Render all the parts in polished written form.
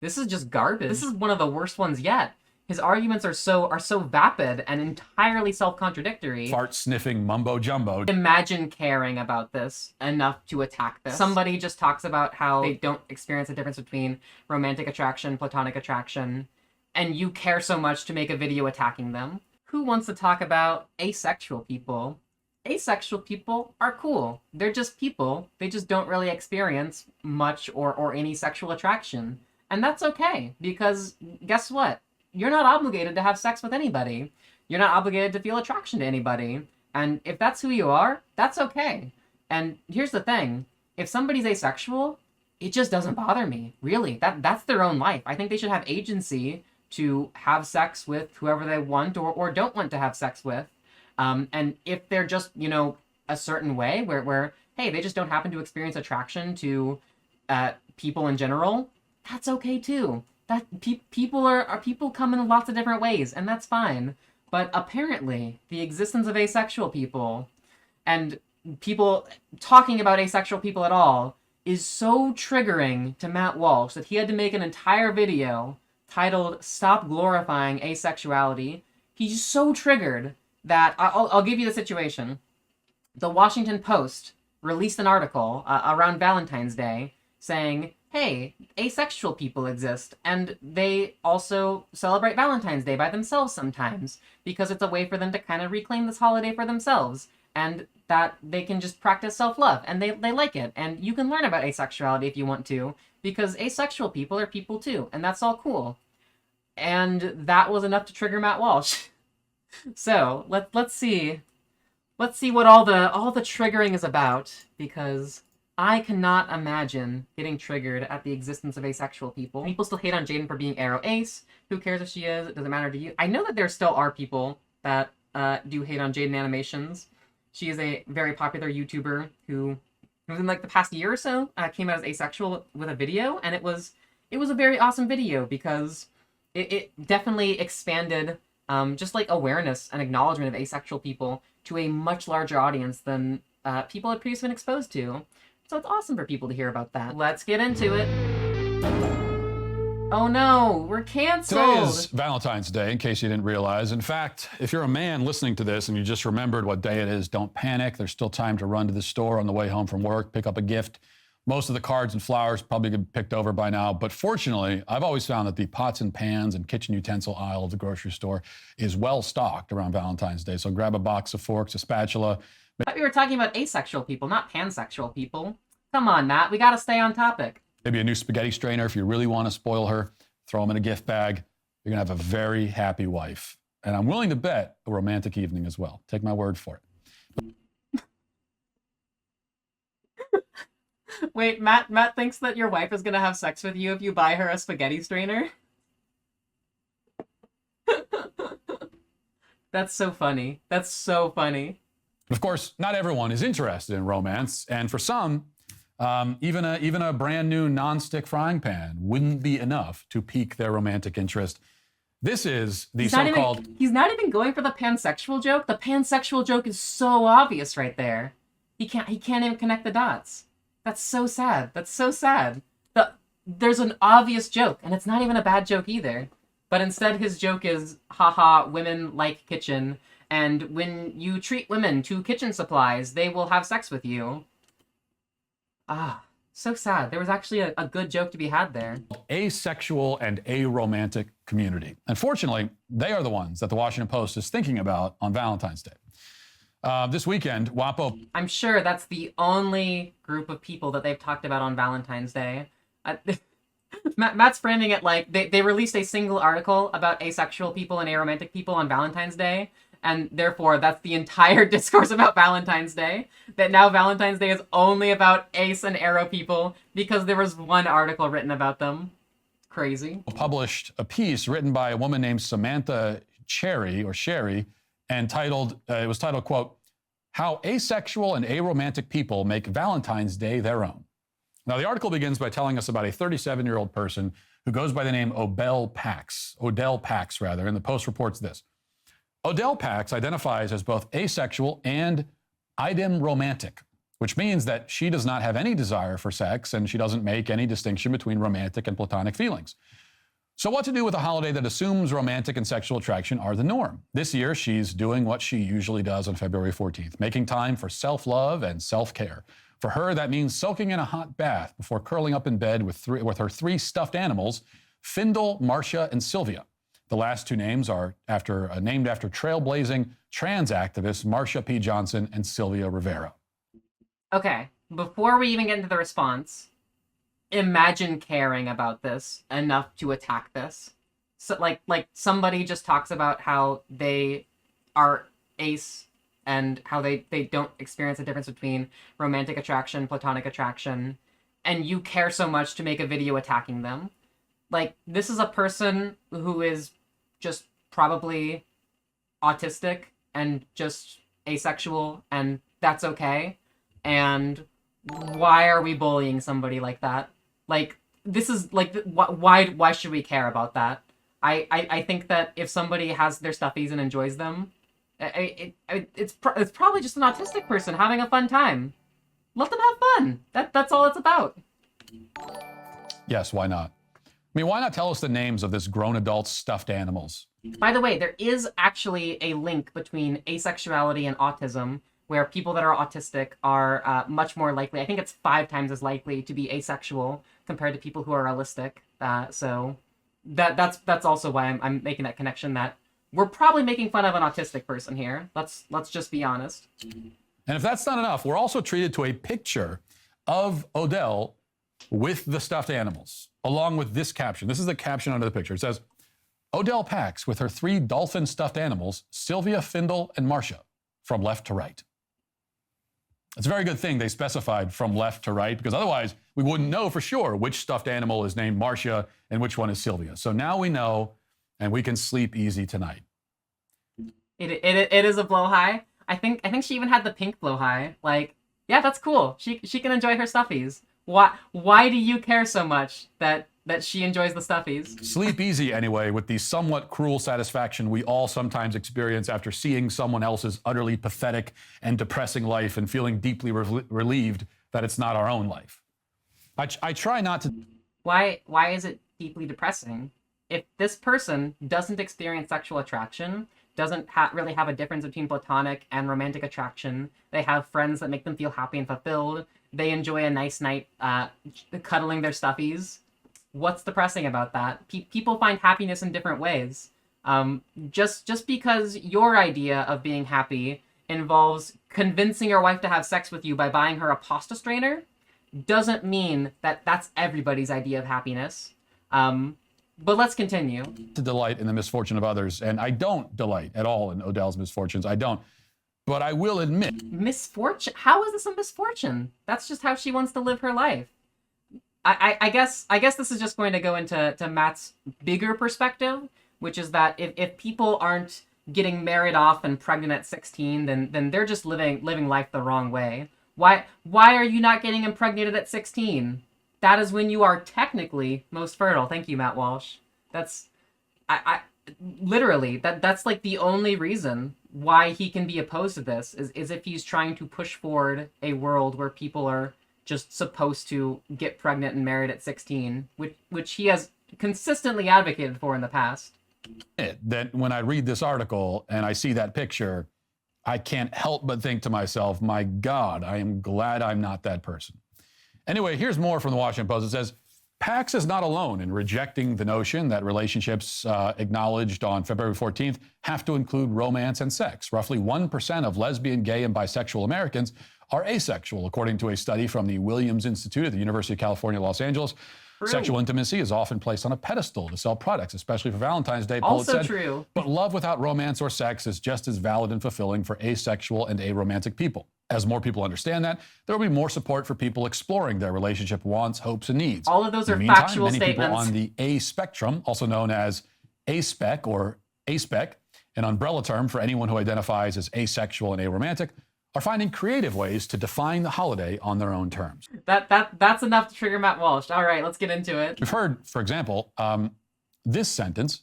This is just garbage. This is one of the worst ones yet. His arguments are so vapid and entirely self-contradictory. Fart sniffing mumbo jumbo. Imagine caring about this enough to attack this. Somebody just talks about how they don't experience a difference between romantic attraction, platonic attraction, and you care so much to make a video attacking them. Who wants to talk about asexual people? Asexual people are cool. They're just people. They just don't really experience much or any sexual attraction. And that's okay, because guess what? You're not obligated to have sex with anybody. You're not obligated to feel attraction to anybody. And if that's who you are, that's okay. And here's the thing. If somebody's asexual, it just doesn't bother me. Really. That's their own life. I think they should have agency to have sex with whoever they want or don't want to have sex with. And if they're just, a certain way where hey, they just don't happen to experience attraction to people in general, that's okay too. That people come in lots of different ways, and that's fine. But apparently, the existence of asexual people and people talking about asexual people at all is so triggering to Matt Walsh that he had to make an entire video titled "Stop Glorifying Asexuality." He's so triggered that I'll give you the situation. The Washington Post released an article around Valentine's Day saying, hey, asexual people exist, and they also celebrate Valentine's Day by themselves sometimes, because it's a way for them to kind of reclaim this holiday for themselves, and that they can just practice self-love, and they like it, and you can learn about asexuality if you want to, because asexual people are people too, and that's all cool. And that was enough to trigger Matt Walsh. So, let's see what all the triggering is about, because I cannot imagine getting triggered at the existence of asexual people. People still hate on Jaden for being aro-ace. Who cares if she is? It doesn't matter to you. I know that there still are people that do hate on Jaden Animations. She is a very popular YouTuber who within like the past year or so came out as asexual with a video, and it was a very awesome video because it definitely expanded just like awareness and acknowledgement of asexual people to a much larger audience than people had previously been exposed to. So it's awesome for people to hear about that. Let's get into it. Oh no, we're canceled. Today is Valentine's Day, in case you didn't realize. In fact, if you're a man listening to this and you just remembered what day it is, don't panic. There's still time to run to the store on the way home from work, pick up a gift. Most of the cards and flowers probably get picked over by now. But fortunately, I've always found that the pots and pans and kitchen utensil aisle of the grocery store is well stocked around Valentine's Day. So grab a box of forks, a spatula. I thought we were talking about asexual people, not pansexual people. Come on, Matt. We gotta stay on topic. Maybe a new spaghetti strainer if you really want to spoil her. Throw them in a gift bag. You're going to have a very happy wife. And I'm willing to bet a romantic evening as well. Take my word for it. Wait, Matt thinks that your wife is going to have sex with you if you buy her a spaghetti strainer? That's so funny. That's so funny. Of course, not everyone is interested in romance. And for some, even a brand new non-stick frying pan wouldn't be enough to pique their romantic interest. This is the so-called... He's not even going for the pansexual joke. The pansexual joke is so obvious right there. He can't even connect the dots. That's so sad. That's so sad. There's an obvious joke, and it's not even a bad joke either. But instead his joke is, haha, women like kitchen, and when you treat women to kitchen supplies, they will have sex with you. Ah, so sad. There was actually a good joke to be had there. Asexual and aromantic community. Unfortunately, they are the ones that the Washington Post is thinking about on Valentine's Day. This weekend, WAPO... I'm sure that's the only group of people that they've talked about on Valentine's Day. Matt's framing it like they released a single article about asexual people and aromantic people on Valentine's Day, and therefore that's the entire discourse about Valentine's Day, that now Valentine's Day is only about ace and aro people because there was one article written about them. Crazy. Published a piece written by a woman named Samantha Sherry, and it was titled, quote, "How Asexual and Aromantic People Make Valentine's Day Their Own." Now, the article begins by telling us about a 37-year-old person who goes by the name Odell Pax, and the Post reports this. Odell Pax identifies as both asexual and idem romantic. which means that she does not have any desire for sex and she doesn't make any distinction between romantic and platonic feelings. So what to do with a holiday that assumes romantic and sexual attraction are the norm? This year, she's doing what she usually does on February 14th, making time for self-love and self-care. For her, that means soaking in a hot bath before curling up in bed with her three stuffed animals, Findle, Marcia, and Sylvia. The last two names are named after trailblazing trans activists Marcia P. Johnson and Sylvia Rivera. Okay, before we even get into the response, imagine caring about this enough to attack this. So like somebody just talks about how they are ace and how they don't experience a difference between romantic attraction, platonic attraction, and you care so much to make a video attacking them. Like, this is a person who is just probably autistic and just asexual, and that's okay. And why are we bullying somebody like that? Like, this is like, why should we care about that? I think that if somebody has their stuffies and enjoys them, it's probably just an autistic person having a fun time. Let them have fun. That's all it's about. Yes, why not? I mean, why not tell us the names of this grown adult stuffed animals? By the way, there is actually a link between asexuality and autism, where people that are autistic are much more likely, I think it's 5 times as likely to be asexual compared to people who are realistic. So that's also why I'm making that connection, that we're probably making fun of an autistic person here. Let's just be honest. And if that's not enough, we're also treated to a picture of Odell with the stuffed animals, along with this caption. This is the caption under the picture. It says, Odell Pax with her 3 dolphin stuffed animals, Sylvia, Findle, and Marcia, from left to right. It's a very good thing they specified from left to right, because otherwise we wouldn't know for sure which stuffed animal is named Marcia and which one is Sylvia. So now we know, and we can sleep easy tonight. It is a blow high. I think she even had the pink blow high. Like, yeah, that's cool. She can enjoy her stuffies. Why do you care so much that she enjoys the stuffies? Sleep easy anyway, with the somewhat cruel satisfaction we all sometimes experience after seeing someone else's utterly pathetic and depressing life and feeling deeply relieved that it's not our own life. I try not to... Why is it deeply depressing? If this person doesn't experience sexual attraction, doesn't really have a difference between platonic and romantic attraction, they have friends that make them feel happy and fulfilled, they enjoy a nice night cuddling their stuffies, what's depressing about that? People find happiness in different ways. Just because your idea of being happy involves convincing your wife to have sex with you by buying her a pasta strainer doesn't mean that that's everybody's idea of happiness. But let's continue. To delight in the misfortune of others, and I don't delight at all in Odell's misfortunes. I don't. But I will admit... Misfortune? How is this a misfortune? That's just how she wants to live her life. I guess this is just going to go into Matt's bigger perspective, which is that if people aren't getting married off and pregnant at 16, then they're just living life the wrong way. Why are you not getting impregnated at 16? That is when you are technically most fertile. Thank you, Matt Walsh. That's literally that's like the only reason why he can be opposed to this is if he's trying to push forward a world where people are just supposed to get pregnant and married at 16, which he has consistently advocated for in the past. That when I read this article and I see that picture, I can't help but think to myself, my God, I am glad I'm not that person. Anyway, here's more from the Washington Post. It says, Pax is not alone in rejecting the notion that relationships acknowledged on February 14th have to include romance and sex. Roughly 1% of lesbian, gay, and bisexual Americans are asexual, according to a study from the Williams Institute at the University of California, Los Angeles. True. Sexual intimacy is often placed on a pedestal to sell products, especially for Valentine's Day. Also said, true. But love without romance or sex is just as valid and fulfilling for asexual and aromantic people. As more people understand that, there will be more support for people exploring their relationship wants, hopes, and needs. All of those are meantime, factual many statements. people on the A spectrum, also known as aspec or aspec, an umbrella term for anyone who identifies as asexual and aromantic, are finding creative ways to define the holiday on their own terms. That's enough to trigger Matt Walsh. All right, let's get into it. We've heard, for example, this sentence.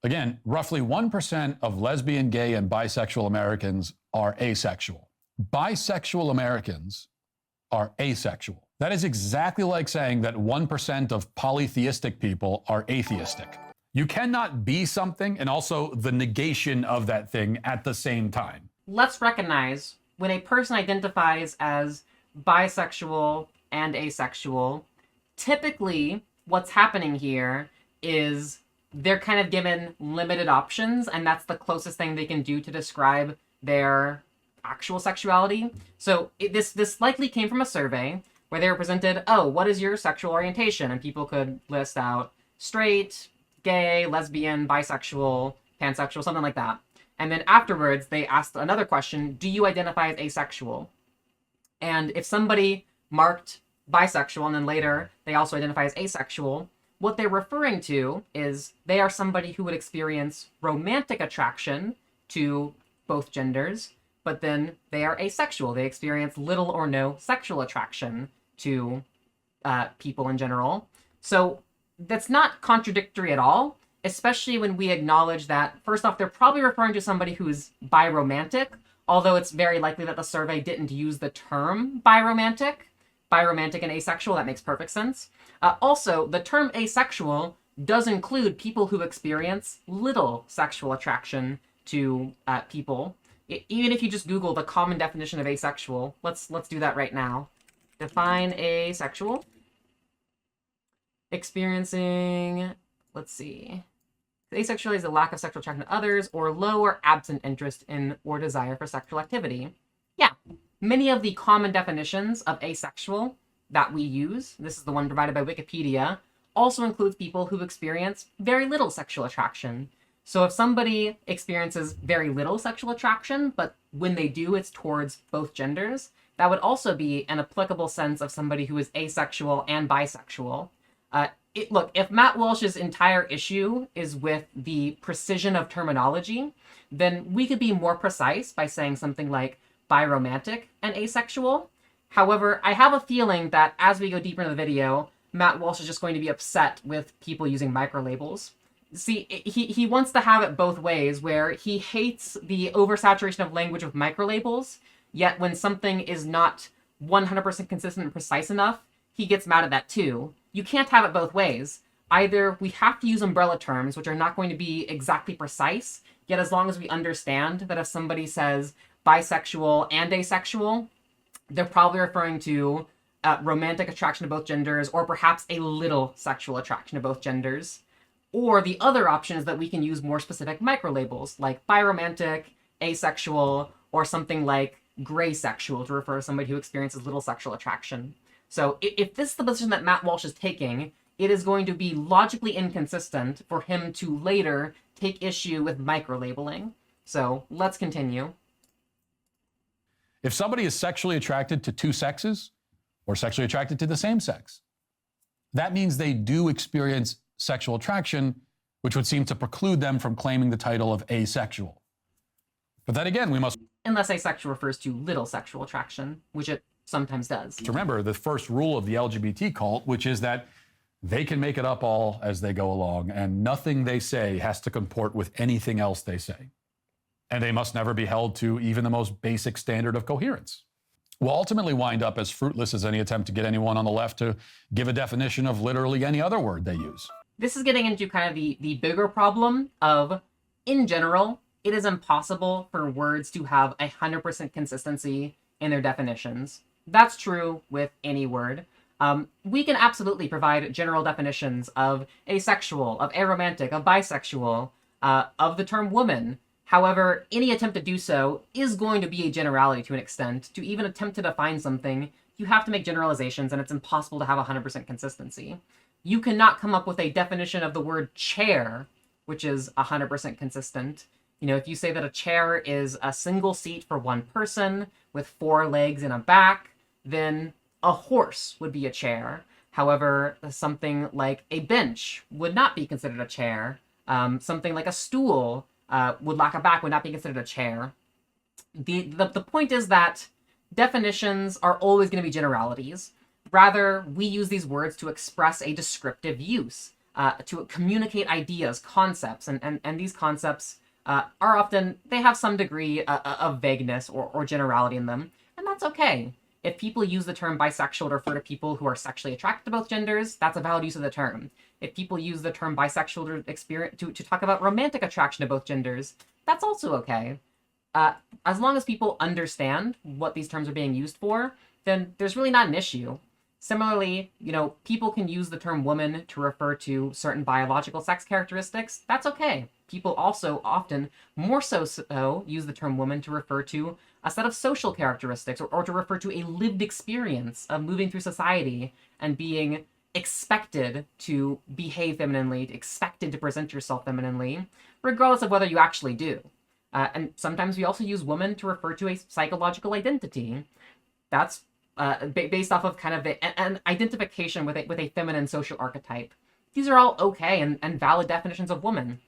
Again, roughly 1% of lesbian, gay, and bisexual Americans are asexual. Bisexual Americans are asexual. That is exactly like saying that 1% of polytheistic people are atheistic. You cannot be something and also the negation of that thing at the same time. Let's recognize when a person identifies as bisexual and asexual, typically what's happening here is they're kind of given limited options, and that's the closest thing they can do to describe their actual sexuality. So this likely came from a survey where they were presented, oh, what is your sexual orientation? And people could list out straight, gay, lesbian, bisexual, pansexual, something like that. And then afterwards, they asked another question, do you identify as asexual? And if somebody marked bisexual and then later they also identify as asexual, what they're referring to is they are somebody who would experience romantic attraction to both genders, but then they are asexual. They experience little or no sexual attraction to people in general. So that's not contradictory at all, especially when we acknowledge that, first off, they're probably referring to somebody who's biromantic, although it's very likely that the survey didn't use the term biromantic. Biromantic and asexual, that makes perfect sense. Also, the term asexual does include people who experience little sexual attraction to people. Even if you just Google the common definition of asexual, let's do that right now. Define asexual. Experiencing, let's see. Asexuality is a lack of sexual attraction to others or low or absent interest in or desire for sexual activity. Yeah, many of the common definitions of asexual that we use, this is the one provided by Wikipedia, also includes people who experience very little sexual attraction. So if somebody experiences very little sexual attraction, but when they do, it's towards both genders, that would also be an applicable sense of somebody who is asexual and bisexual. Look, if Matt Walsh's entire issue is with the precision of terminology, then we could be more precise by saying something like biromantic and asexual. However, I have a feeling that as we go deeper into the video, Matt Walsh is just going to be upset with people using microlabels. See, he wants to have it both ways, where he hates the oversaturation of language with microlabels, yet when something is not 100% consistent and precise enough, he gets mad at that too. You can't have it both ways. Either we have to use umbrella terms, which are not going to be exactly precise, yet as long as we understand that if somebody says bisexual and asexual, they're probably referring to romantic attraction to both genders, or perhaps a little sexual attraction to both genders. Or the other option is that we can use more specific microlabels, like biromantic, asexual, or something like gray sexual to refer to somebody who experiences little sexual attraction. So if this is the position that Matt Walsh is taking, it is going to be logically inconsistent for him to later take issue with microlabeling. So let's continue. If somebody is sexually attracted to two sexes or sexually attracted to the same sex, that means they do experience sexual attraction, which would seem to preclude them from claiming the title of asexual. But then again, we must... Unless asexual refers to little sexual attraction, which it sometimes does. Remember the first rule of the LGBT cult, which is that they can make it up all as they go along, and nothing they say has to comport with anything else they say. And they must never be held to even the most basic standard of coherence. Will ultimately wind up as fruitless as any attempt to get anyone on the left to give a definition of literally any other word they use. This is getting into kind of the bigger problem of, in general, it is impossible for words to have 100% consistency in their definitions. That's true with any word. We can absolutely provide general definitions of asexual, of aromantic, of bisexual, of the term woman. However, any attempt to do so is going to be a generality to an extent. To even attempt to define something, you have to make generalizations, and it's impossible to have 100% consistency. You cannot come up with a definition of the word chair, which is 100% consistent. You know, if you say that a chair is a single seat for one person with 4 legs and a back, then a horse would be a chair. However, something like a bench would not be considered a chair. Something like a stool would lack a back, would not be considered a chair. The point is that definitions are always going to be generalities. Rather, we use these words to express a descriptive use, to communicate ideas, concepts, and these concepts are often, they have some degree of vagueness or generality in them, and that's okay. If people use the term bisexual to refer to people who are sexually attracted to both genders, that's a valid use of the term. If people use the term bisexual to talk about romantic attraction to both genders, that's also okay. As long as people understand what these terms are being used for, then there's really not an issue. Similarly, people can use the term woman to refer to certain biological sex characteristics. That's okay. People also often, more so, use the term woman to refer to a set of social characteristics or to refer to a lived experience of moving through society and being expected to behave femininely, expected to present yourself femininely, regardless of whether you actually do. And sometimes we also use woman to refer to a psychological identity. That's based off of kind of an identification with a feminine social archetype. These are all okay and valid definitions of woman.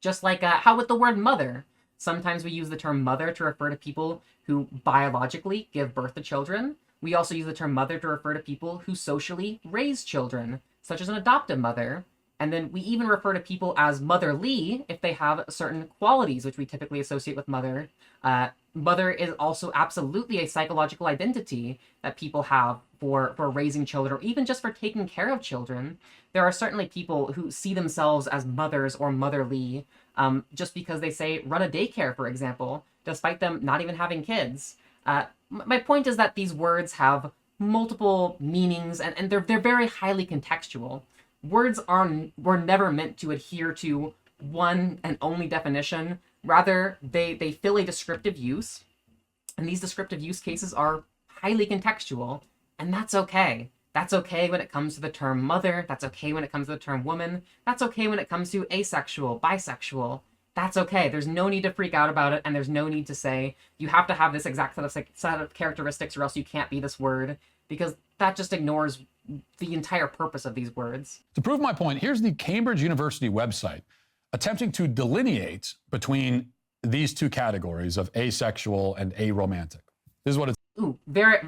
Just like how with the word mother. Sometimes we use the term mother to refer to people who biologically give birth to children. We also use the term mother to refer to people who socially raise children, such as an adoptive mother. And then we even refer to people as motherly if they have certain qualities which we typically associate with mother. Mother is also absolutely a psychological identity that people have for raising children, or even just for taking care of children. There are certainly people who see themselves as mothers or motherly just because they say run a daycare, for example, despite them not even having kids. My point is that these words have multiple meanings, and they're very highly contextual. Words were never meant to adhere to one and only definition. Rather, they fill a descriptive use, and these descriptive use cases are highly contextual, and that's okay. That's okay when it comes to the term mother. That's okay when it comes to the term woman. That's okay when it comes to asexual, bisexual. That's okay. There's no need to freak out about it, and there's no need to say you have to have this exact set of characteristics or else you can't be this word, because that just ignores the entire purpose of these words. To prove my point, here's the Cambridge University website attempting to delineate between these two categories of asexual and aromantic. This is what it's. Ooh,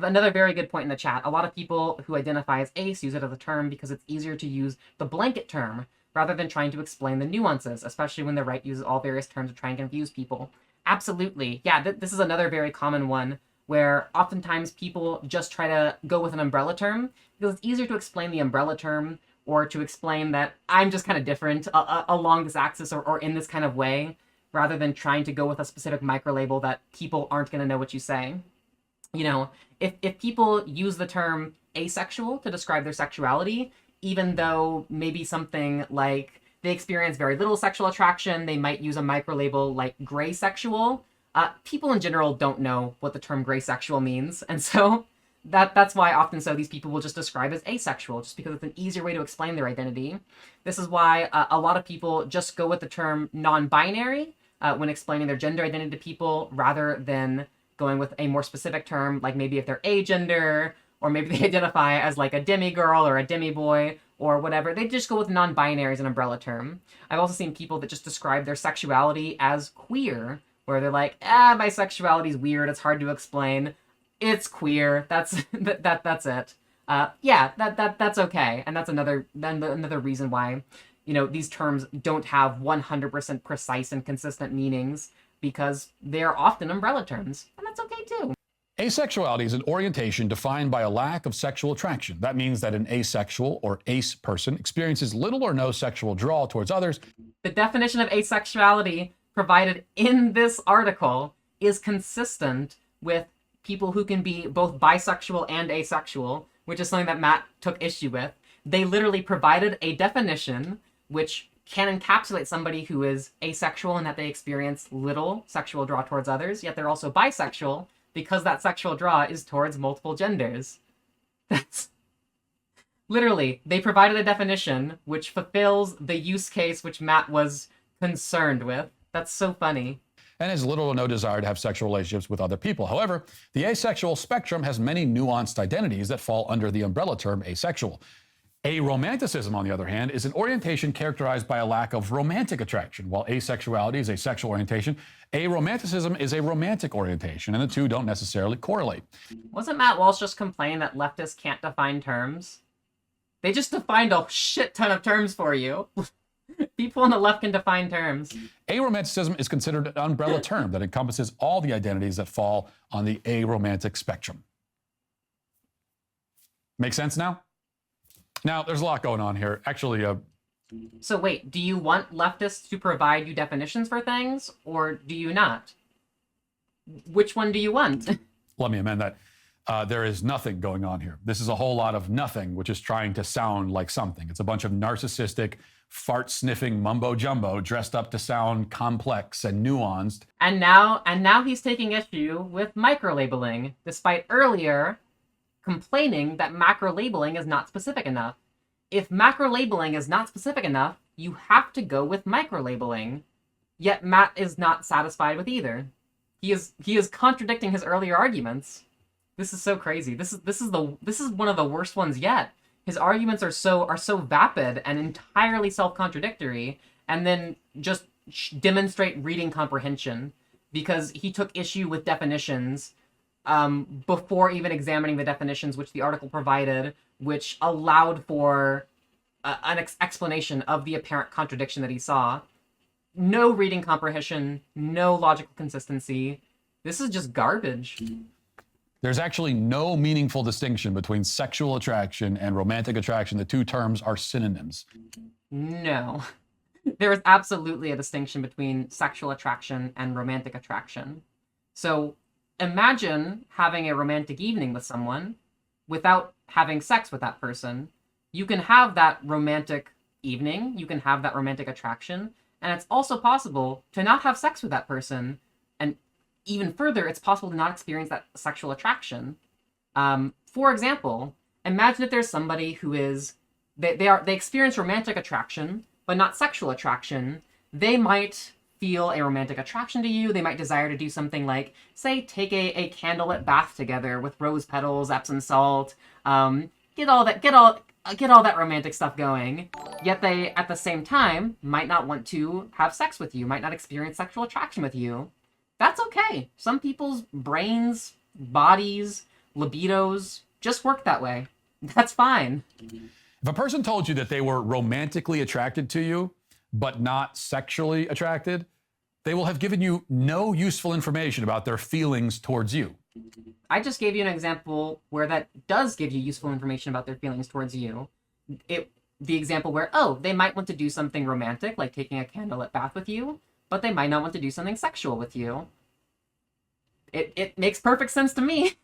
another very good point in the chat. A lot of people who identify as ace use it as a term because it's easier to use the blanket term rather than trying to explain the nuances, especially when the right uses all various terms to try and confuse people. Absolutely. Yeah, this is another very common one where oftentimes people just try to go with an umbrella term because it's easier to explain the umbrella term or to explain that I'm just kind of different along this axis or in this kind of way, rather than trying to go with a specific microlabel that people aren't going to know what you say. If people use the term asexual to describe their sexuality, even though maybe something like they experience very little sexual attraction, they might use a microlabel like gray sexual. People in general don't know what the term gray sexual means, and so that's why often so these people will just describe as asexual, just because it's an easier way to explain their identity. This is why a lot of people just go with the term non-binary when explaining their gender identity to people, rather than going with a more specific term, like maybe if they're agender, or maybe they identify as like a demigirl or a demiboy or whatever. They just go with non-binary as an umbrella term. I've also seen people that just describe their sexuality as queer, where they're like, my sexuality is weird, it's hard to explain. It's queer. That's that's it. That's okay, and that's another reason why, these terms don't have 100% precise and consistent meanings, because they're often umbrella terms, and that's okay too. Asexuality is an orientation defined by a lack of sexual attraction. That means that an asexual or ace person experiences little or no sexual draw towards others. The definition of asexuality provided in this article is consistent with people who can be both bisexual and asexual, which is something that Matt took issue with. They literally provided a definition which can encapsulate somebody who is asexual in that they experience little sexual draw towards others, yet they're also bisexual because that sexual draw is towards multiple genders. That's literally, they provided a definition which fulfills the use case which Matt was concerned with. That's so funny. And has little or no desire to have sexual relationships with other people. However, the asexual spectrum has many nuanced identities that fall under the umbrella term asexual. Aromanticism, on the other hand, is an orientation characterized by a lack of romantic attraction. While asexuality is a sexual orientation, aromanticism is a romantic orientation, and the two don't necessarily correlate. Wasn't Matt Walsh just complaining that leftists can't define terms? They just defined a shit ton of terms for you. People on the left can define terms. Aromanticism is considered an umbrella term that encompasses all the identities that fall on the aromantic spectrum. Make sense now? Now, there's a lot going on here. Actually, So wait, do you want leftists to provide you definitions for things, or do you not? Which one do you want? let me amend that. There is nothing going on here. This is a whole lot of nothing, which is trying to sound like something. It's a bunch of narcissistic, fart-sniffing mumbo-jumbo dressed up to sound complex and nuanced. And now he's taking issue with microlabeling, despite earlier complaining that macrolabeling is not specific enough. If macrolabeling is not specific enough, you have to go with microlabeling. Yet Matt is not satisfied with either. He is contradicting his earlier arguments. This is so crazy. This is one of the worst ones yet. His arguments are so vapid and entirely self-contradictory, and then just demonstrate reading comprehension, because he took issue with definitions before even examining the definitions which the article provided, which allowed for an explanation of the apparent contradiction that he saw. No reading comprehension, no logical consistency. This is just garbage. There's actually no meaningful distinction between sexual attraction and romantic attraction. The two terms are synonyms. No. There is absolutely a distinction between sexual attraction and romantic attraction. So imagine having a romantic evening with someone without having sex with that person. You can have that romantic evening, you can have that romantic attraction, and it's also possible to not have sex with that person. And even further, it's possible to not experience that sexual attraction. For example, imagine if there's somebody who is, they experience romantic attraction, but not sexual attraction. They might feel a romantic attraction to you. They might desire to do something like, say, take a candlelit bath together with rose petals, Epsom salt, get all that romantic stuff going. Yet they, at the same time, might not want to have sex with you, might not experience sexual attraction with you. That's okay. Some people's brains, bodies, libidos just work that way. That's fine. If a person told you that they were romantically attracted to you, but not sexually attracted, they will have given you no useful information about their feelings towards you. I just gave you an example where that does give you useful information about their feelings towards you. The example where, oh, they might want to do something romantic, like taking a candlelit bath with you, but they might not want to do something sexual with you. It makes perfect sense to me.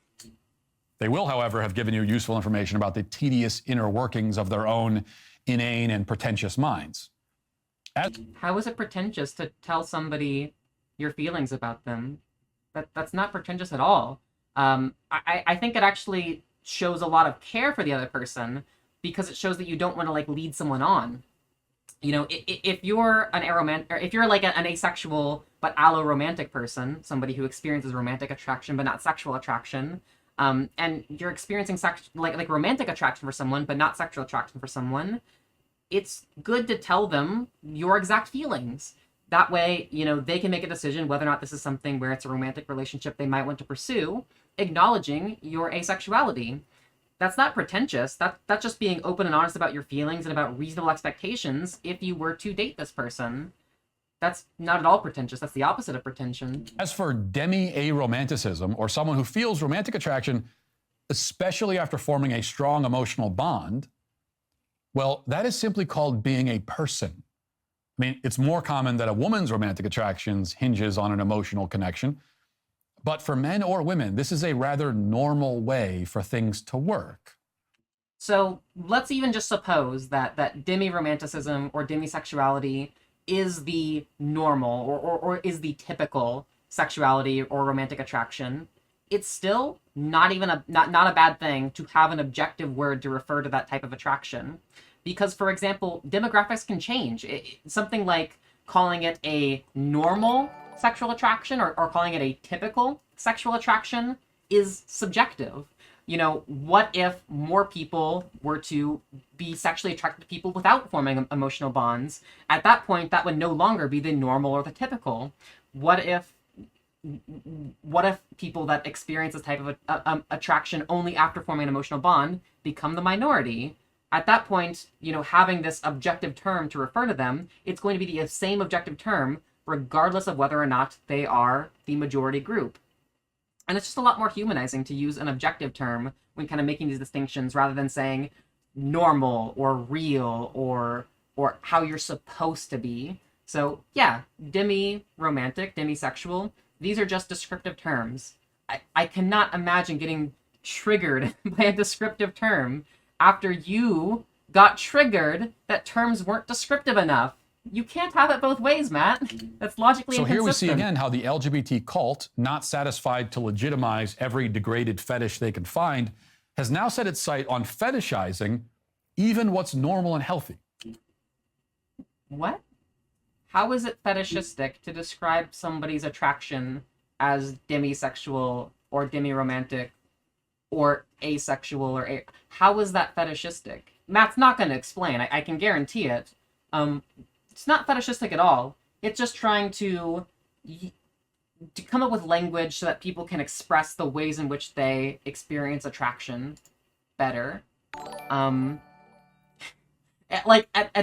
They will, however, have given you useful information about the tedious inner workings of their own inane and pretentious minds. How is it pretentious to tell somebody your feelings about them? That's not pretentious at all. I think it actually shows a lot of care for the other person, because it shows that you don't want to like lead someone on. You know, if you're an aromantic, or if you're like an asexual but alloromantic person, somebody who experiences romantic attraction but not sexual attraction, and you're experiencing like romantic attraction for someone but not sexual attraction for someone, it's good to tell them your exact feelings. That way, you know, they can make a decision whether or not this is something where it's a romantic relationship they might want to pursue, acknowledging your asexuality. That's not pretentious. That's just being open and honest about your feelings and about reasonable expectations if you were to date this person. That's not at all pretentious. That's the opposite of pretension. As for demi-aromanticism, or someone who feels romantic attraction, especially after forming a strong emotional bond, well, that is simply called being a person. I mean, it's more common that a woman's romantic attractions hinges on an emotional connection. But for men or women, this is a rather normal way for things to work. So let's even just suppose that demi-romanticism or demisexuality is the normal or is the typical sexuality or romantic attraction. It's still not a bad thing to have an objective word to refer to that type of attraction. Because, for example, demographics can change. Something like calling it a normal sexual attraction or calling it a typical sexual attraction is subjective. You know, what if more people were to be sexually attracted to people without forming emotional bonds? At that point, that would no longer be the normal or the typical. What if people that experience this type of attraction only after forming an emotional bond become the minority? at that point, you know, having this objective term to refer to them, it's going to be the same objective term regardless of whether or not they are the majority group. And it's just a lot more humanizing to use an objective term when kind of making these distinctions rather than saying normal or real or how you're supposed to be. So yeah, demi-romantic, demisexual, these are just descriptive terms. I cannot imagine getting triggered by a descriptive term after you got triggered that terms weren't descriptive enough. You can't have it both ways, Matt. That's logically inconsistent. So here we see again how the LGBT cult, not satisfied to legitimize every degraded fetish they can find, has now set its sight on fetishizing even what's normal and healthy. What? How is it fetishistic to describe somebody's attraction as demisexual or demi-romantic or asexual or how is that fetishistic? Matt's not going to explain. I can guarantee it. It's not fetishistic at all. It's just trying to come up with language so that people can express the ways in which they experience attraction better. At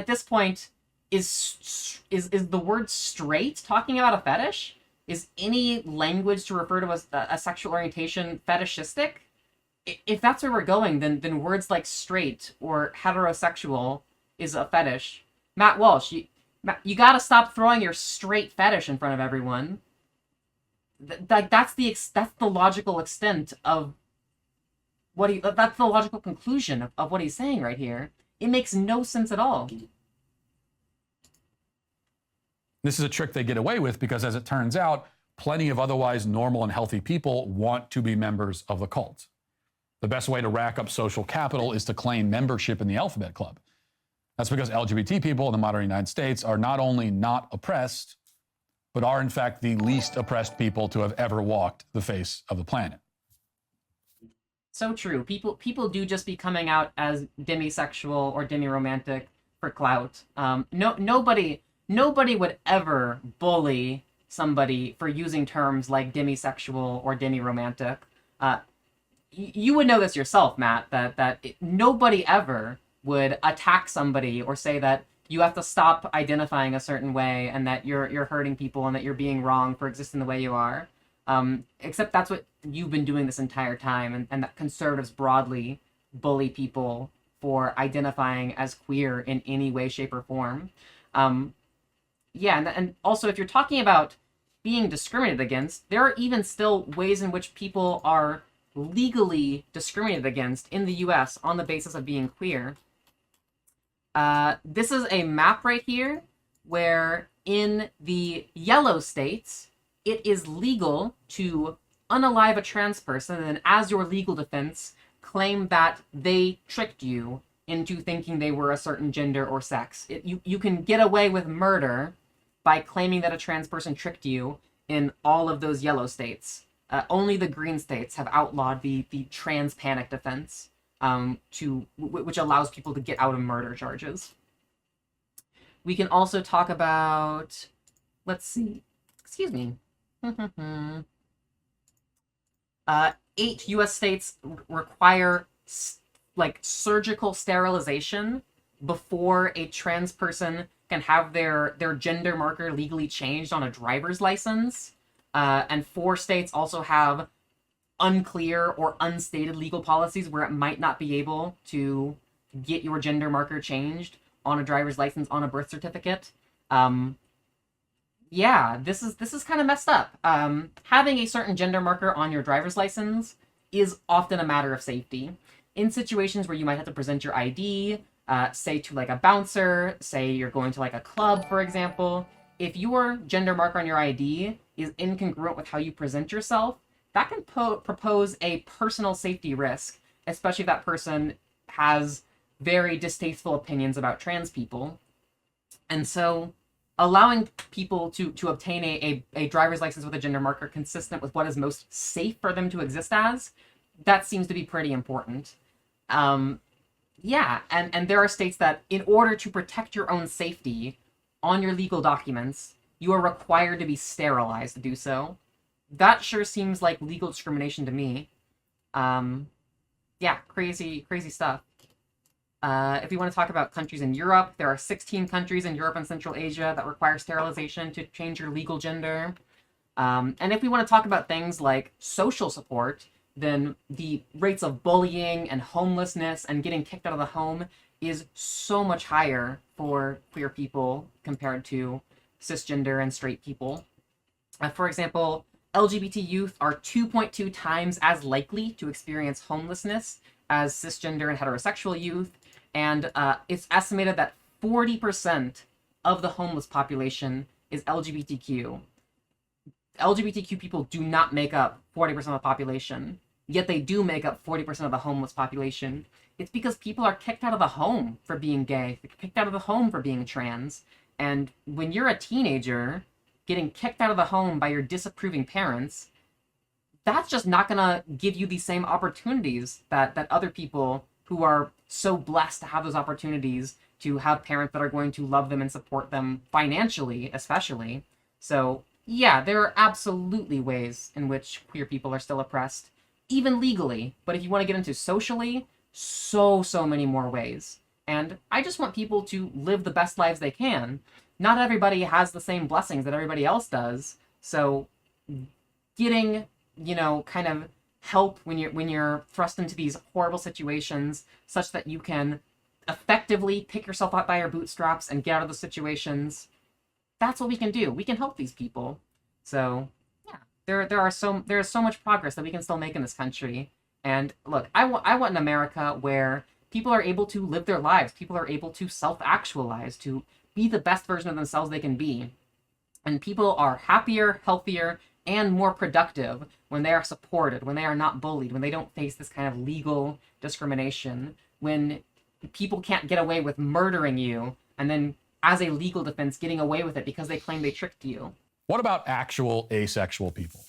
this point, is the word straight talking about a fetish? Is any language to refer to a sexual orientation fetishistic? If that's where we're going, then words like straight or heterosexual is a fetish. Matt Walsh, you gotta stop throwing your straight fetish in front of everyone. That's the logical extent of what that's the logical conclusion of what he's saying right here. It makes no sense at all. This is a trick they get away with because, as it turns out, plenty of otherwise normal and healthy people want to be members of the cult. The best way to rack up social capital is to claim membership in the Alphabet Club. That's because LGBT people in the modern United States are not only not oppressed, but are in fact the least oppressed people to have ever walked the face of the planet. So true. People do just be coming out as demisexual or demi-romantic for clout. Nobody would ever bully somebody for using terms like demisexual or demi-romantic. You would know this yourself, Matt, that nobody ever would attack somebody or say that you have to stop identifying a certain way and that you're hurting people and that you're being wrong for existing the way you are. Except that's what you've been doing this entire time, and that conservatives broadly bully people for identifying as queer in any way, shape, or form. And also, if you're talking about being discriminated against, there are even still ways in which people are legally discriminated against in the US on the basis of being queer. This is a map right here where in the yellow states, it is legal to unalive a trans person and then, as your legal defense, claim that they tricked you into thinking they were a certain gender or sex. You can get away with murder by claiming that a trans person tricked you in all of those yellow states. Only the green states have outlawed the trans panic defense, which allows people to get out of murder charges. We can also talk about, let's see, excuse me. 8 U.S. states require surgical sterilization before a trans person can have their gender marker legally changed on a driver's license. And 4 states also have unclear or unstated legal policies where it might not be able to get your gender marker changed on a driver's license, on a birth certificate. This is kind of messed up. Having a certain gender marker on your driver's license is often a matter of safety. In situations where you might have to present your ID, say to like a bouncer, say you're going to like a club, for example, if your gender marker on your ID is incongruent with how you present yourself, that can propose a personal safety risk, especially if that person has very distasteful opinions about trans people. And so allowing people to obtain a driver's license with a gender marker consistent with what is most safe for them to exist as, that seems to be pretty important. And there are states that in order to protect your own safety on your legal documents, you are required to be sterilized to do so. That sure seems like legal discrimination to me. Crazy stuff. If we want to talk about countries in Europe, there are 16 countries in Europe and Central Asia that require sterilization to change your legal gender. And if we want to talk about things like social support, then the rates of bullying and homelessness and getting kicked out of the home is so much higher for queer people compared to cisgender and straight people. For example, LGBT youth are 2.2 times as likely to experience homelessness as cisgender and heterosexual youth, and it's estimated that 40% of the homeless population is LGBTQ. LGBTQ people do not make up 40% of the population, yet they do make up 40% of the homeless population. It's because people are kicked out of the home for being gay, they're kicked out of the home for being trans, and when you're a teenager getting kicked out of the home by your disapproving parents, that's just not gonna give you the same opportunities that other people who are so blessed to have those opportunities to have parents that are going to love them and support them financially, especially. So yeah, there are absolutely ways in which queer people are still oppressed, even legally. But if you want to get into socially, so many more ways. And I just want people to live the best lives they can. Not everybody has the same blessings that everybody else does. So getting, kind of help when you're thrust into these horrible situations such that you can effectively pick yourself up by your bootstraps and get out of the situations, that's what we can do. We can help these people. So yeah, there is so much progress that we can still make in this country. And look, I want an America where people are able to live their lives. People are able to self-actualize, to be the best version of themselves they can be. And people are happier, healthier, and more productive when they are supported, when they are not bullied, when they don't face this kind of legal discrimination, when people can't get away with murdering you and then as a legal defense getting away with it because they claim they tricked you. What about actual asexual people?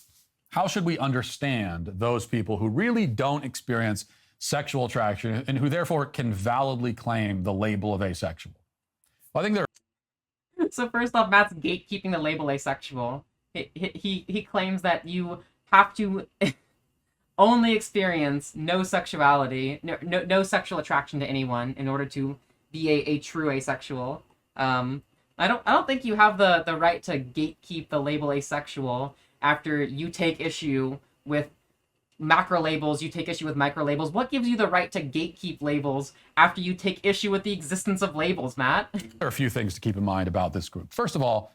How should we understand those people who really don't experience sexual attraction and who therefore can validly claim the label of asexual? Well, I think there. So first off, Matt's gatekeeping the label asexual. He claims that you have to only experience no sexuality, no sexual attraction to anyone in order to be a true asexual. I don't think you have the right to gatekeep the label asexual after you take issue with macro labels, you take issue with micro labels. What gives you the right to gatekeep labels after you take issue with the existence of labels, Matt? There are a few things to keep in mind about this group. First of all,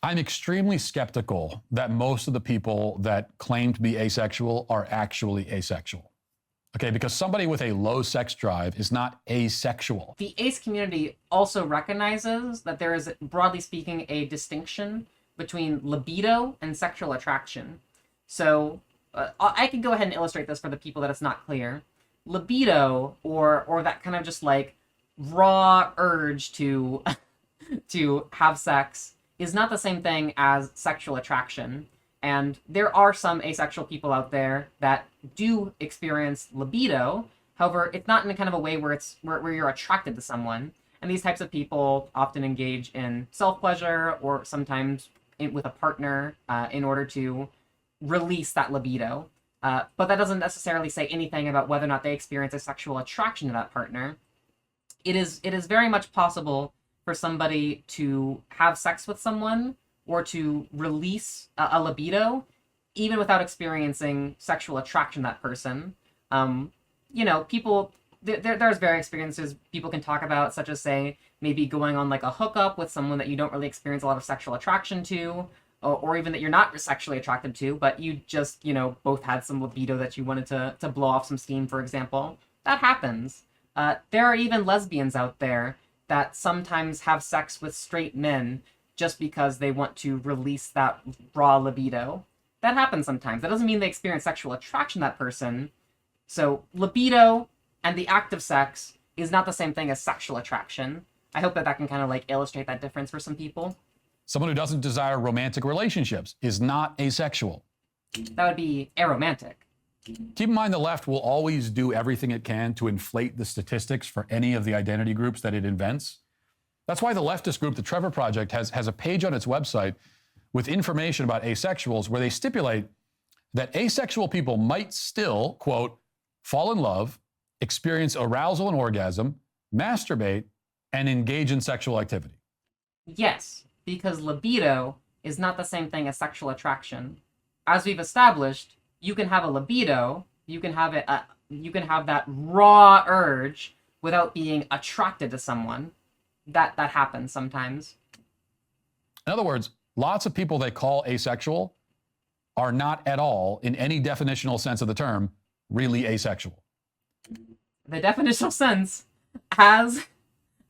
I'm extremely skeptical that most of the people that claim to be asexual are actually asexual. Okay, because somebody with a low sex drive is not asexual. The ace community also recognizes that there is, broadly speaking, a distinction between libido and sexual attraction. So I can go ahead and illustrate this for the people that it's not clear. Libido, or that kind of just like raw urge to to have sex, is not the same thing as sexual attraction. And there are some asexual people out there that do experience libido. However, it's not in a kind of a way where where you're attracted to someone. And these types of people often engage in self-pleasure or sometimes with a partner in order to release that libido. But that doesn't necessarily say anything about whether or not they experience a sexual attraction to that partner. It is very much possible for somebody to have sex with someone or to release a libido even without experiencing sexual attraction to that person. People, there's various experiences people can talk about, such as, say, maybe going on like a hookup with someone that you don't really experience a lot of sexual attraction to, or even that you're not sexually attracted to, but you just, both had some libido that you wanted to blow off some steam, for example. That happens. There are even lesbians out there that sometimes have sex with straight men just because they want to release that raw libido. That happens sometimes. That doesn't mean they experience sexual attraction to that person. So libido and the act of sex is not the same thing as sexual attraction. I hope that can kind of like illustrate that difference for some people. Someone who doesn't desire romantic relationships is not asexual. That would be aromantic. Keep in mind the left will always do everything it can to inflate the statistics for any of the identity groups that it invents. That's why the leftist group, the Trevor Project, has a page on its website with information about asexuals where they stipulate that asexual people might still, quote, fall in love, experience arousal and orgasm, masturbate, and engage in sexual activity. Yes, because libido is not the same thing as sexual attraction. As we've established, you can have a libido, you can have that raw urge without being attracted to someone. That happens sometimes. In other words, lots of people they call asexual are not at all, in any definitional sense of the term, really asexual. The definitional sense, as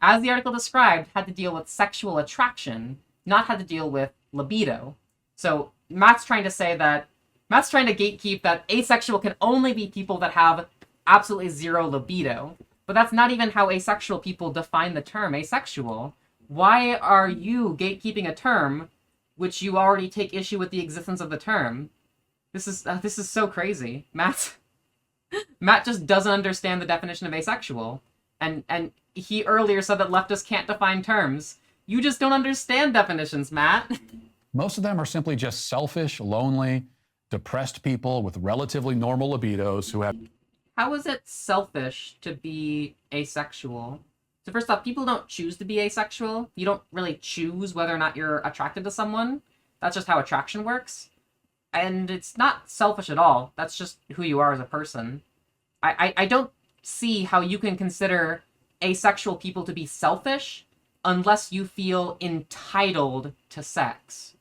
the article described, had to deal with sexual attraction, not had to deal with libido. So Matt's trying to gatekeep that asexual can only be people that have absolutely zero libido. But that's not even how asexual people define the term asexual. Why are you gatekeeping a term which you already take issue with the existence of the term? This is so crazy. Matt just doesn't understand the definition of asexual. And he earlier said that leftists can't define terms. You just don't understand definitions, Matt. Most of them are simply just selfish, lonely, depressed people with relatively normal libidos who have... How is it selfish to be asexual? So first off, people don't choose to be asexual. You don't really choose whether or not you're attracted to someone. That's just how attraction works. And it's not selfish at all. That's just who you are as a person. I don't see how you can consider asexual people to be selfish unless you feel entitled to sex.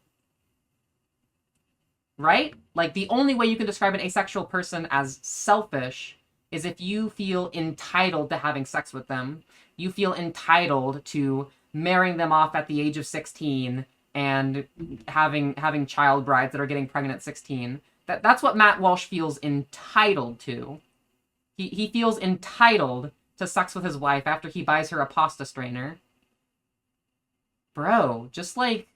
Right? Like, the only way you can describe an asexual person as selfish is if you feel entitled to having sex with them. You feel entitled to marrying them off at the age of 16 and having child brides that are getting pregnant at 16. That's what Matt Walsh feels entitled to. He feels entitled to sex with his wife after he buys her a pasta strainer. Bro, just like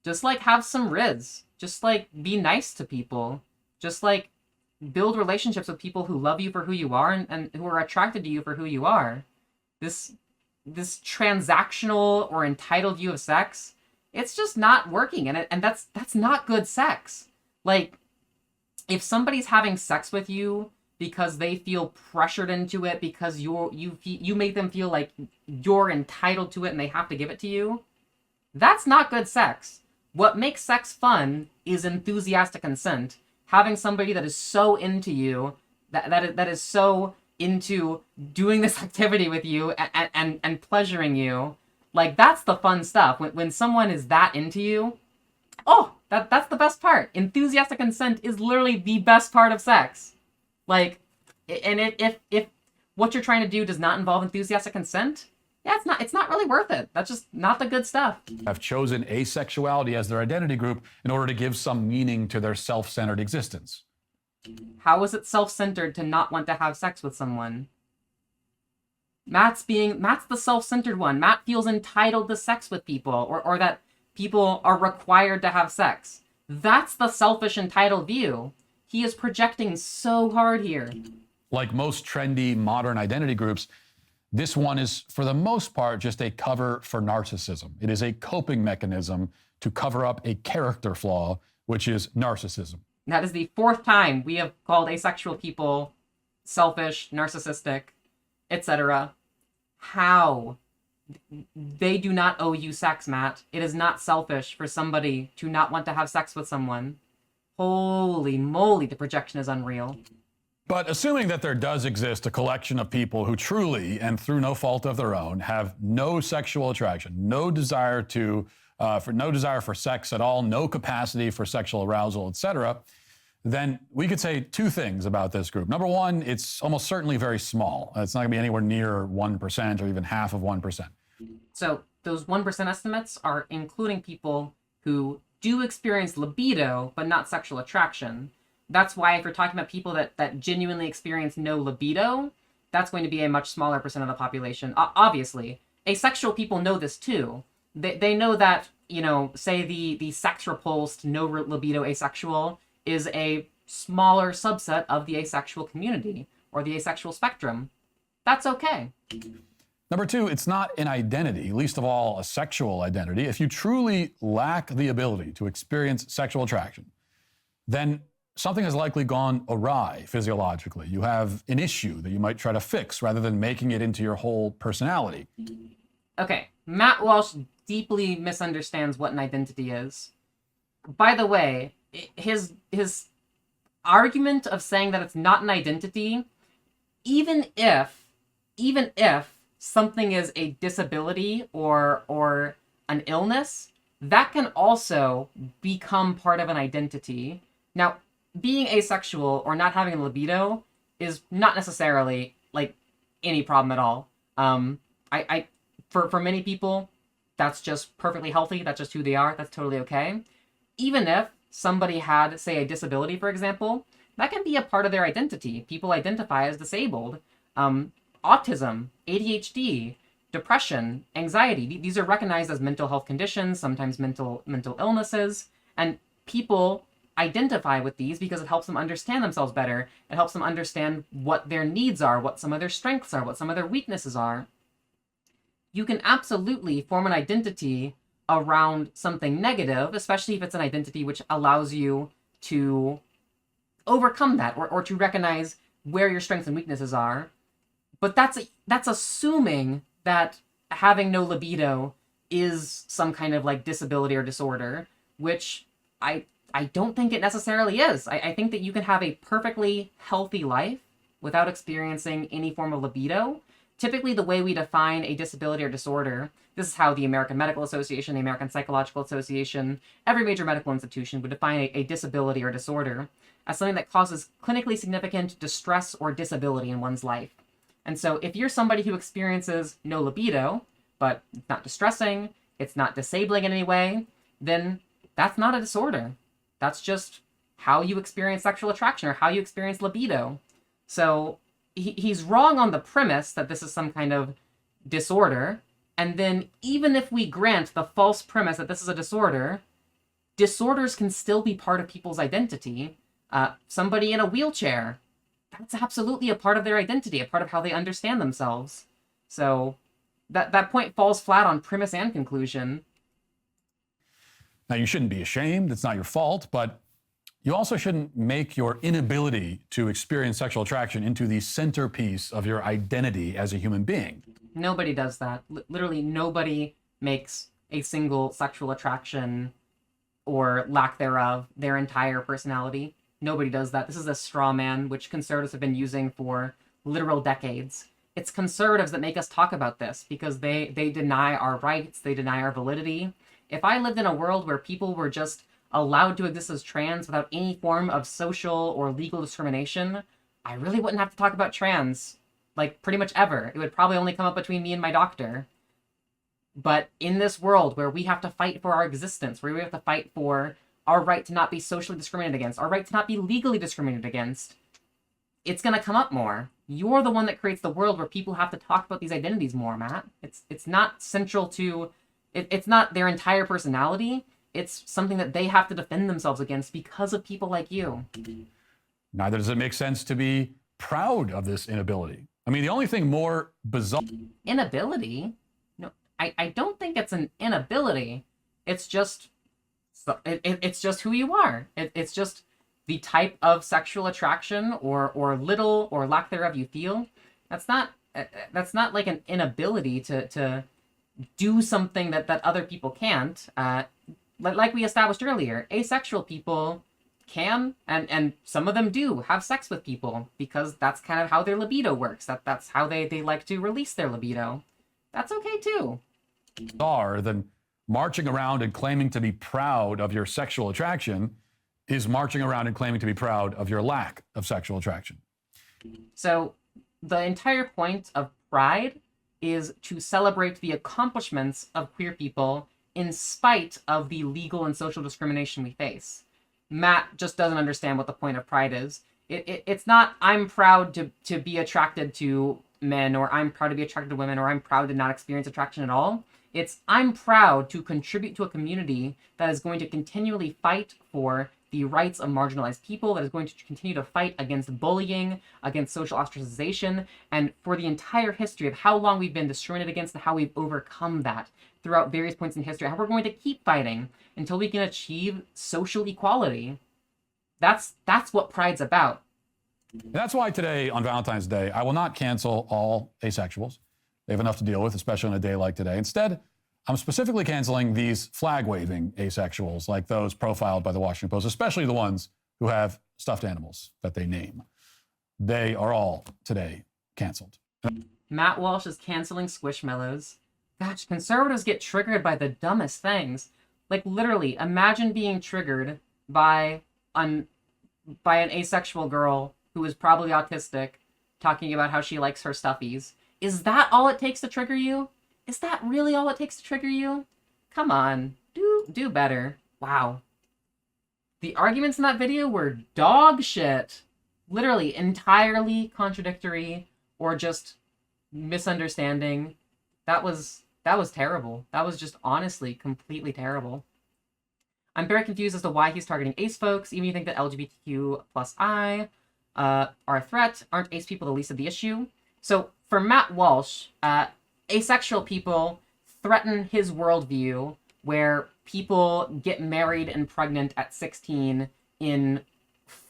have some riz. Just like be nice to people. Just like build relationships with people who love you for who you are and who are attracted to you for who you are. This transactional or entitled view of sex, it's just not working, and that's not good sex. Like, if somebody's having sex with you because they feel pressured into it because you make them feel like you're entitled to it and they have to give it to you, that's not good sex. What makes sex fun is enthusiastic consent. Having somebody that is so into you, that is so into doing this activity with you and pleasuring you, like, that's the fun stuff. When someone is that into you, oh, that's the best part. Enthusiastic consent is literally the best part of sex. Like, and if what you're trying to do does not involve enthusiastic consent, yeah, it's not really worth it. That's just not the good stuff. Have chosen asexuality as their identity group in order to give some meaning to their self-centered existence. How is it self-centered to not want to have sex with someone? Matt's the self-centered one. Matt feels entitled to sex with people, or that people are required to have sex. That's the selfish, entitled view. He is projecting so hard here. Like most trendy modern identity groups, this one is, for the most part, just a cover for narcissism. It is a coping mechanism to cover up a character flaw, which is narcissism. That is the fourth time we have called asexual people selfish, narcissistic, etc. How? They do not owe you sex, Matt. It is not selfish for somebody to not want to have sex with someone. Holy moly, the projection is unreal. But assuming that there does exist a collection of people who truly, and through no fault of their own, have no sexual attraction, no desire for sex at all, no capacity for sexual arousal, etc., then we could say two things about this group. Number one, it's almost certainly very small. It's not going to be anywhere near 1% or even half of 1%. So those 1% estimates are including people who do experience libido, but not sexual attraction. That's why if you're talking about people that genuinely experience no libido, that's going to be a much smaller percent of the population. Obviously, asexual people know this too. They know that, say the sex repulsed, no libido asexual is a smaller subset of the asexual community or the asexual spectrum. That's okay. Number two, it's not an identity, least of all a sexual identity. If you truly lack the ability to experience sexual attraction, then something has likely gone awry physiologically. You have an issue that you might try to fix rather than making it into your whole personality. Okay, Matt Walsh deeply misunderstands what an identity is. By the way, his argument of saying that it's not an identity, even if something is a disability or an illness, that can also become part of an identity. Now, being asexual or not having a libido is not necessarily like any problem at all. For many people, that's just perfectly healthy. That's just who they are. That's totally okay. Even if somebody had, say, a disability, for example, that can be a part of their identity. People identify as disabled. Autism, ADHD, depression, anxiety. These are recognized as mental health conditions, sometimes mental illnesses, and people identify with these because it helps them understand themselves better. It helps them understand what their needs are, what some of their strengths are, what some of their weaknesses are. You can absolutely form an identity around something negative, especially if it's an identity which allows you to overcome that or to recognize where your strengths and weaknesses are. But that's assuming that having no libido is some kind of like disability or disorder, which I don't think it necessarily is. I think that you can have a perfectly healthy life without experiencing any form of libido. Typically, the way we define a disability or disorder, this is how the American Medical Association, the American Psychological Association, every major medical institution would define a disability or disorder as something that causes clinically significant distress or disability in one's life. And so if you're somebody who experiences no libido, but it's not distressing, it's not disabling in any way, then that's not a disorder. That's just how you experience sexual attraction or how you experience libido. So he's wrong on the premise that this is some kind of disorder. And then even if we grant the false premise that this is a disorder, disorders can still be part of people's identity. Somebody in a wheelchair, that's absolutely a part of their identity, a part of how they understand themselves. So that point falls flat on premise and conclusion. Now, you shouldn't be ashamed. It's not your fault, but you also shouldn't make your inability to experience sexual attraction into the centerpiece of your identity as a human being. Nobody does that. Literally nobody makes a single sexual attraction or lack thereof their entire personality. Nobody does that. This is a straw man, which conservatives have been using for literal decades. It's conservatives that make us talk about this because they deny our rights, they deny our validity. If I lived in a world where people were just allowed to exist as trans without any form of social or legal discrimination, I really wouldn't have to talk about trans, like, pretty much ever. It would probably only come up between me and my doctor. But in this world where we have to fight for our existence, where we have to fight for our right to not be socially discriminated against, our right to not be legally discriminated against, it's going to come up more. You're the one that creates the world where people have to talk about these identities more, Matt. It's not central to... It's not their entire personality. It's something that they have to defend themselves against because of people like you. Neither does it make sense to be proud of this inability. I mean, the only thing more bizarre... Inability? No, I don't think it's an inability. It's just... It's just who you are. It's just the type of sexual attraction or little or lack thereof you feel. That's not like an inability to do something that other people can't. Like we established earlier, asexual people can and some of them do have sex with people because that's kind of how their libido works. That's how they like to release their libido. That's okay too. Than marching around and claiming to be proud of your sexual attraction is marching around and claiming to be proud of your lack of sexual attraction. So the entire point of pride is to celebrate the accomplishments of queer people in spite of the legal and social discrimination we face. Matt just doesn't understand what the point of pride is. It's not, I'm proud to be attracted to men, or I'm proud to be attracted to women, or I'm proud to not experience attraction at all. It's, I'm proud to contribute to a community that is going to continually fight for the rights of marginalized people, that is going to continue to fight against bullying, against social ostracization, and for the entire history of how long we've been discriminated against and how we've overcome that throughout various points in history, how we're going to keep fighting until we can achieve social equality. That's what pride's about. And that's why today, on Valentine's Day, I will not cancel all asexuals. They have enough to deal with, especially on a day like today. Instead, I'm specifically canceling these flag-waving asexuals, like those profiled by the Washington Post, especially the ones who have stuffed animals that they name. They are all today canceled. Matt Walsh is canceling Squishmallows. Gosh, conservatives get triggered by the dumbest things. Like, literally, imagine being triggered by an asexual girl who is probably autistic talking about how she likes her stuffies. Is that all it takes to trigger you? Is that really all it takes to trigger you? Come on, do better. Wow. The arguments in that video were dog shit. Literally entirely contradictory or just misunderstanding. That was terrible. That was just honestly completely terrible. I'm very confused as to why he's targeting ace folks. Even if you think that LGBTQ plus I are a threat, aren't ace people the least of the issue? So for Matt Walsh, asexual people threaten his worldview where people get married and pregnant at 16 in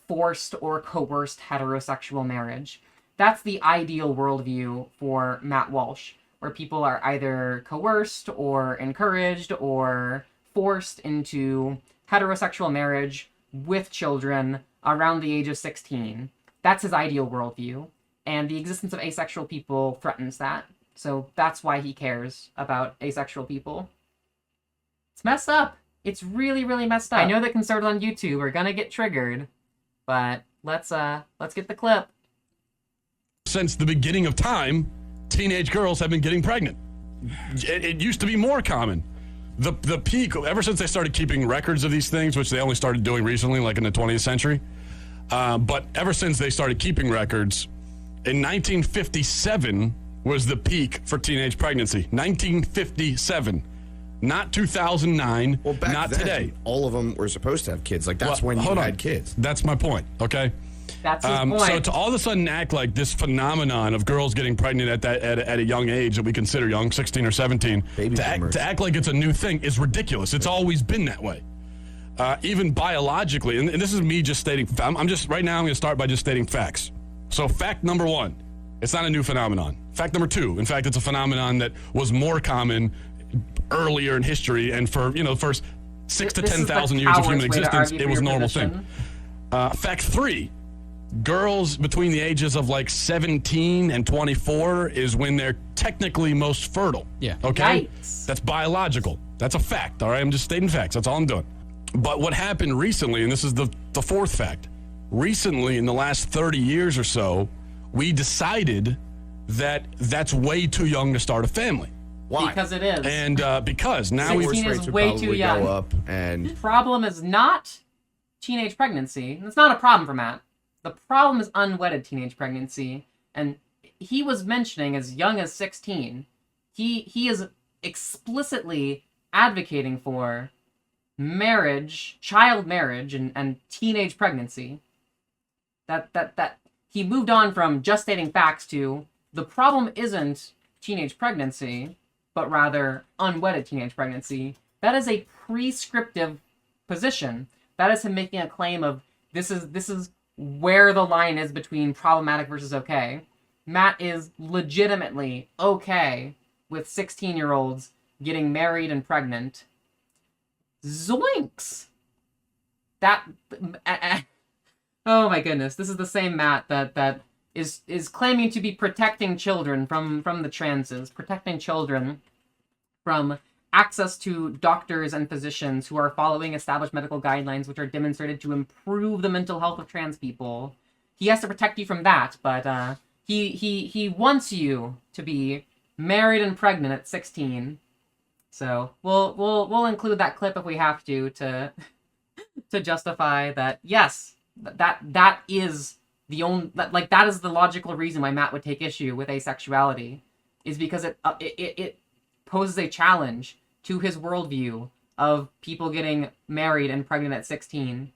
forced or coerced heterosexual marriage. That's the ideal worldview for Matt Walsh, where people are either coerced or encouraged or forced into heterosexual marriage with children around the age of 16. That's his ideal worldview, and the existence of asexual people threatens that. So that's why he cares about asexual people. It's messed up. It's really, really messed up. I know that conservatives on YouTube are gonna get triggered, but let's get the clip. Since the beginning of time, teenage girls have been getting pregnant. It used to be more common. The peak, ever since they started keeping records of these things, which they only started doing recently, like in the 20th century, but ever since they started keeping records, in 1957 was the peak for teenage pregnancy. 1957. Not 2009, well, back not then, today. All of them were supposed to have kids. Like, that's when you had kids. That's my point, okay? That's his point. So to all of a sudden act like this phenomenon of girls getting pregnant at a young age that we consider young, 16 or 17, to act like it's a new thing is ridiculous. It's always been that way. Even biologically, and this is me just stating, right now I'm going to start by just stating facts. So fact number one, it's not a new phenomenon. Fact number two, in fact, it's a phenomenon that was more common earlier in history, and for the first 6,000 to 10,000 years of human existence, it was a normal thing. Fact three, girls between the ages of like 17 and 24 is when they're technically most fertile. Yeah. Okay? Yikes. That's biological. That's a fact, all right? I'm just stating facts. That's all I'm doing. But what happened recently, and this is the fourth fact, recently in the last 30 years or so, we decided that that's way too young to start a family. Why? Because it is. And because now 16 is way too young. Go up and Problem is not teenage pregnancy. It's not a problem for Matt. The problem is unwedded teenage pregnancy. And he was mentioning as young as 16. He is explicitly advocating for marriage, child marriage, and teenage pregnancy. That he moved on from just stating facts to the problem isn't teenage pregnancy, but rather unwedded teenage pregnancy. That is a prescriptive position. That is him making a claim of this is where the line is between problematic versus okay. Matt is legitimately okay with 16-year-olds getting married and pregnant. Zoinks! Oh my goodness, this is the same Matt that is claiming to be protecting children from the transes, protecting children from access to doctors and physicians who are following established medical guidelines which are demonstrated to improve the mental health of trans people. He has to protect you from that, but he wants you to be married and pregnant at 16. So we'll include that clip if we have to justify that. Yes, that is the only that is the logical reason why Matt would take issue with asexuality, is because it poses a challenge to his worldview of people getting married and pregnant at 16.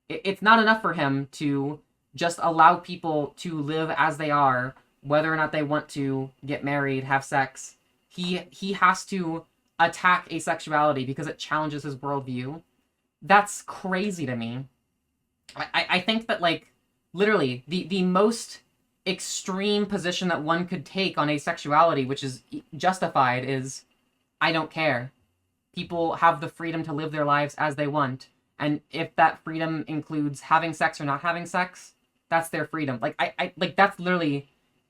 It's not enough for him to just allow people to live as they are, whether or not they want to get married, have sex. He has to attack asexuality because it challenges his worldview. That's crazy to me. I think that, like, literally the most extreme position that one could take on asexuality, which is justified, is I don't care. People have the freedom to live their lives as they want, and if that freedom includes having sex or not having sex, that's their freedom. Like, I like, that's literally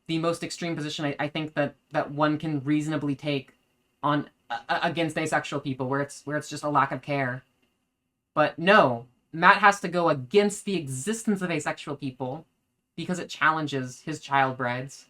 the most extreme position I think that one can reasonably take on against asexual people, where it's just a lack of care. But no, Matt has to go against the existence of asexual people because it challenges his child brides.